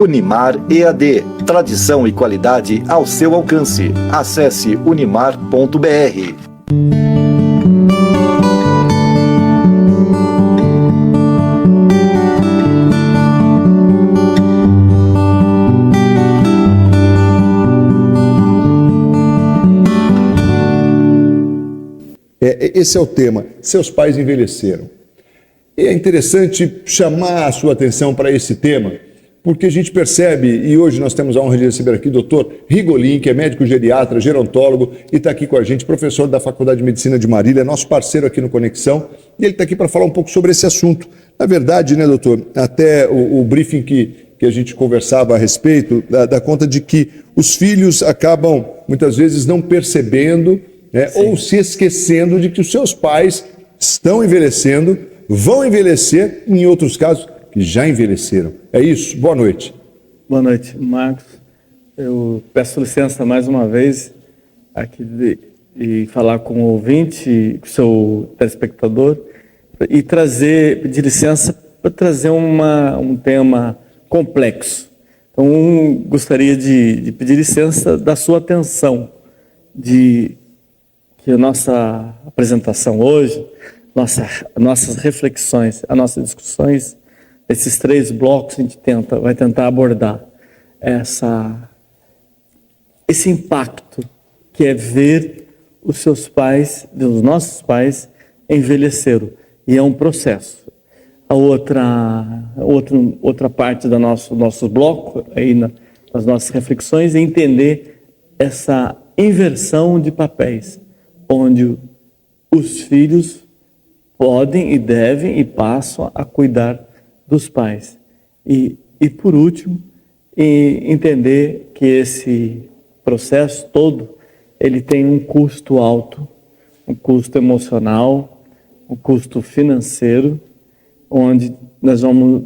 Unimar EAD, tradição e qualidade ao seu alcance. Acesse unimar.br. Esse é o tema. Seus pais envelheceram. É interessante chamar a sua atenção para esse tema, porque a gente percebe, e hoje nós temos a honra de receber aqui o Dr. Rigolin, que é médico geriatra, gerontólogo, e está aqui com a gente, professor da Faculdade de Medicina de Marília, nosso parceiro aqui no Conexão, e ele está aqui para falar um pouco sobre esse assunto. Na verdade, né, doutor, até o briefing que a gente conversava a respeito, dá conta de que os filhos acabam, muitas vezes, não percebendo, né, ou se esquecendo de que os seus pais estão envelhecendo, vão envelhecer, em outros casos, que já envelheceram. É isso? Boa noite. Boa noite, Marcos. Eu peço licença mais uma vez aqui de falar com o ouvinte, com o seu telespectador, e pedir licença para trazer um tema complexo. Então, gostaria de pedir licença da sua atenção, que a nossa apresentação hoje, nossas reflexões, as nossas discussões, esses 3 blocos a gente vai tentar abordar esse impacto que é ver os seus pais, os nossos pais envelheceram, e é um processo. A outra parte do nosso bloco, aí nas nossas reflexões, é entender essa inversão de papéis, onde os filhos podem e devem e passam a cuidar dos pais. E por último, entender que esse processo todo, ele tem um custo alto, um custo emocional, um custo financeiro, onde nós vamos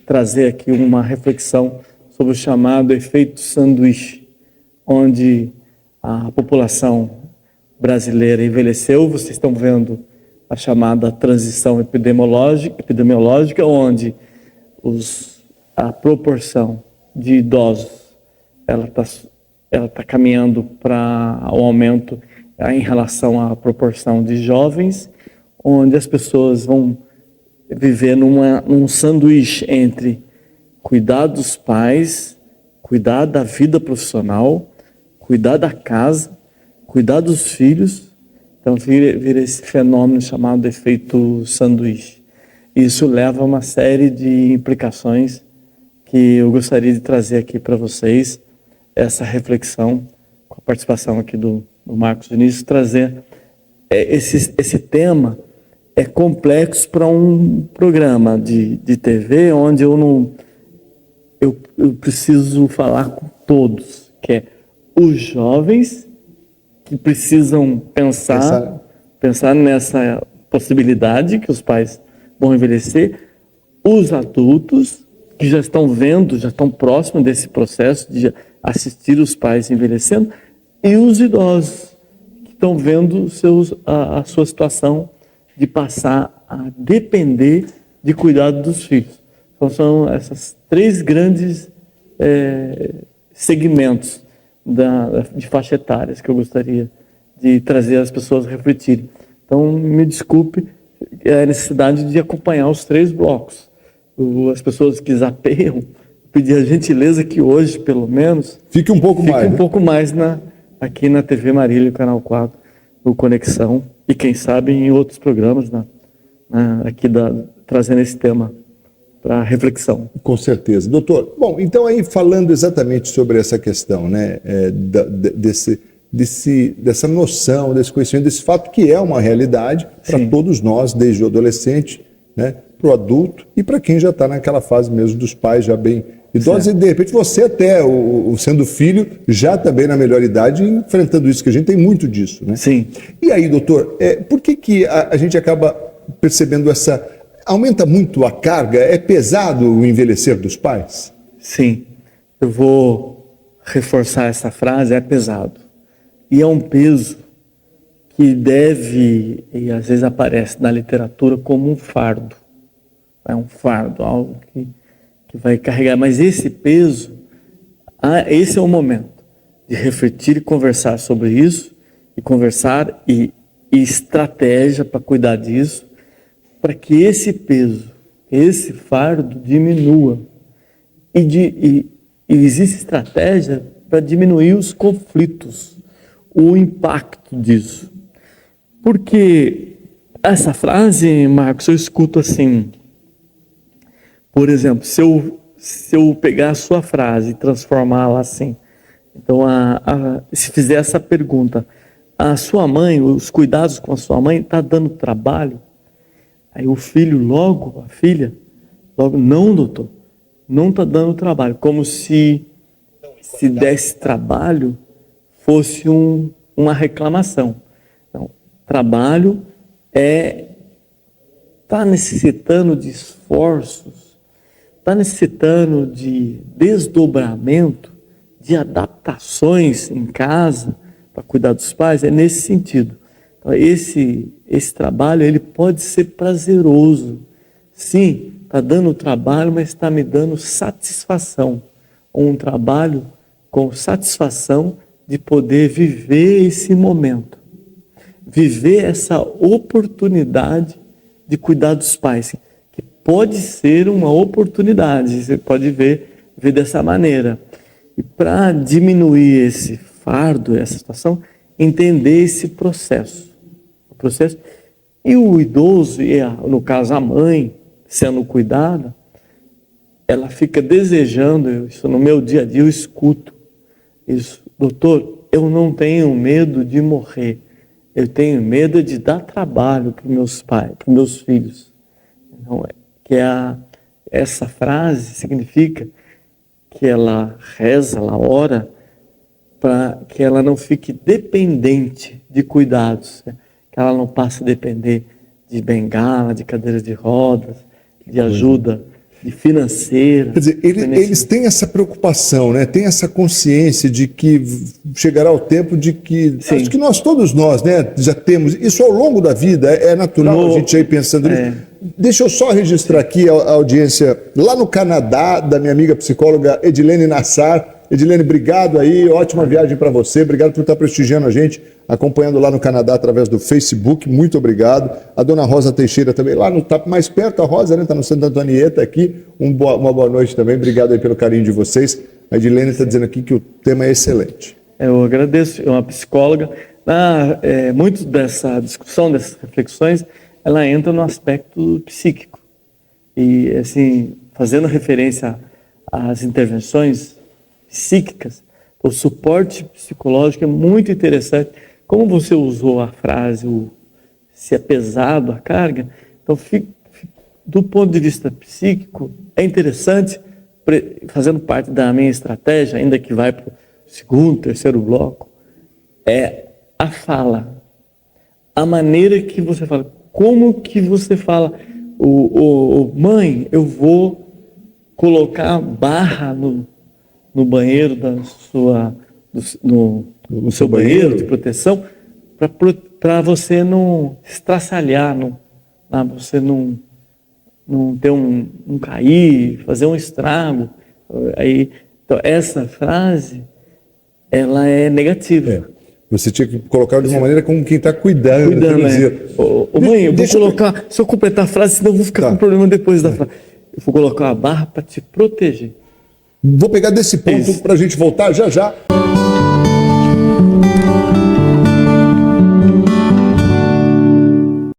trazer aqui uma reflexão sobre o chamado efeito sanduíche, onde a população brasileira envelheceu. Vocês estão vendo a chamada transição epidemiológica, onde a proporção de idosos ela tá caminhando para o aumento em relação à proporção de jovens, onde as pessoas vão viver num sanduíche entre cuidar dos pais, cuidar da vida profissional, cuidar da casa, cuidar dos filhos. Então vira esse fenômeno chamado efeito sanduíche. Isso leva a uma série de implicações que eu gostaria de trazer aqui para vocês, essa reflexão, com a participação aqui do Marcos Vinícius, trazer esse tema é complexo para um programa de TV, onde eu preciso falar com todos, que é os jovens que precisam pensar nessa possibilidade que os pais vão envelhecer, os adultos que já estão vendo, já estão próximos desse processo de assistir os pais envelhecendo, e os idosos que estão vendo a sua situação de passar a depender de cuidado dos filhos. Então são essas 3 grandes segmentos de faixa etárias que eu gostaria de trazer as pessoas a refletirem. Então, me desculpe a necessidade de acompanhar os 3 blocos. As pessoas que zapeiam, pedir a gentileza que hoje, pelo menos, fique um pouco mais aqui na TV Marília, canal 4, no Conexão, e quem sabe em outros programas aqui trazendo esse tema para reflexão. Com certeza. Doutor, bom, então aí falando exatamente sobre essa questão, né, dessa noção, desse conhecimento, desse fato que é uma realidade para todos nós, desde o adolescente, né, para o adulto e para quem já está naquela fase mesmo dos pais já bem idosos, e de repente você até, sendo filho, já também na melhor idade, enfrentando isso, que a gente tem muito disso, né? Sim. E aí, doutor, por que a gente acaba percebendo aumenta muito a carga? É pesado o envelhecer dos pais? Sim. Eu vou reforçar essa frase, é pesado. E é um peso que deve, e às vezes aparece na literatura como um fardo. É um fardo, algo que vai carregar, mas esse peso, esse é o momento de refletir e conversar sobre isso, e conversar e estratégia para cuidar disso, para que esse peso, esse fardo diminua. E existe estratégia para diminuir os conflitos, o impacto disso. Porque essa frase, Marcos, eu escuto assim, por exemplo, se eu pegar a sua frase e transformá-la assim, então se fizer essa pergunta, a sua mãe, os cuidados com a sua mãe está dando trabalho? Aí o filho logo, a filha, logo, não, doutor, não está dando trabalho, como se desse trabalho fosse uma reclamação. Não, trabalho está necessitando de esforços, está necessitando de desdobramento, de adaptações em casa para cuidar dos pais, é nesse sentido. Então, esse trabalho ele pode ser prazeroso. Sim, está dando trabalho, mas está me dando satisfação. Um trabalho com satisfação de poder viver esse momento. Viver essa oportunidade de cuidar dos pais, que pode ser uma oportunidade, você pode ver dessa maneira. E para diminuir esse fardo, essa situação, entender esse processo. O processo. E o idoso, no caso a mãe, sendo cuidada, ela fica desejando, isso no meu dia a dia eu escuto isso. Doutor, eu não tenho medo de morrer, eu tenho medo de dar trabalho para meus pais, para meus filhos. Então, essa frase significa que ela reza, ela ora, para que ela não fique dependente de cuidados, né? Que ela não passe a depender de bengala, de cadeiras de rodas, de ajuda financeira. Quer dizer, eles têm essa preocupação, né? Tem essa consciência de que chegará o tempo de que... Sim. Acho que todos nós, né, já temos. Isso ao longo da vida, é natural a gente ir pensando nisso. Deixa eu só registrar aqui a audiência lá no Canadá, da minha amiga psicóloga Edilene Nassar. Edilene, obrigado aí, ótima viagem para você, obrigado por estar prestigiando a gente, acompanhando lá no Canadá através do Facebook, muito obrigado. A dona Rosa Teixeira também, lá no tá mais perto, a Rosa, né, está no Santa Antonieta aqui, uma boa noite também, obrigado aí pelo carinho de vocês. A Edilene está dizendo aqui que o tema é excelente. Eu agradeço, é uma psicóloga. Muito dessa discussão, dessas reflexões, ela entra no aspecto psíquico. E, assim, fazendo referência às intervenções psíquicas, o suporte psicológico é muito interessante. Como você usou a frase, se é pesado a carga, então, do ponto de vista psíquico, é interessante, fazendo parte da minha estratégia, ainda que vai para o segundo, terceiro bloco, é a fala, a maneira que você fala, como que você fala, mãe, eu vou colocar barra no banheiro no seu banheiro de proteção, para você não estraçalhar, você não ter um cair, fazer um estrago. Então, essa frase, ela é negativa. Você tinha que colocar de uma maneira como quem está cuidando. Mãe, eu vou colocar, se eu completar a frase, senão eu vou ficar com problema depois da frase. Eu vou colocar a barra para te proteger. Vou pegar desse ponto para a gente voltar já já.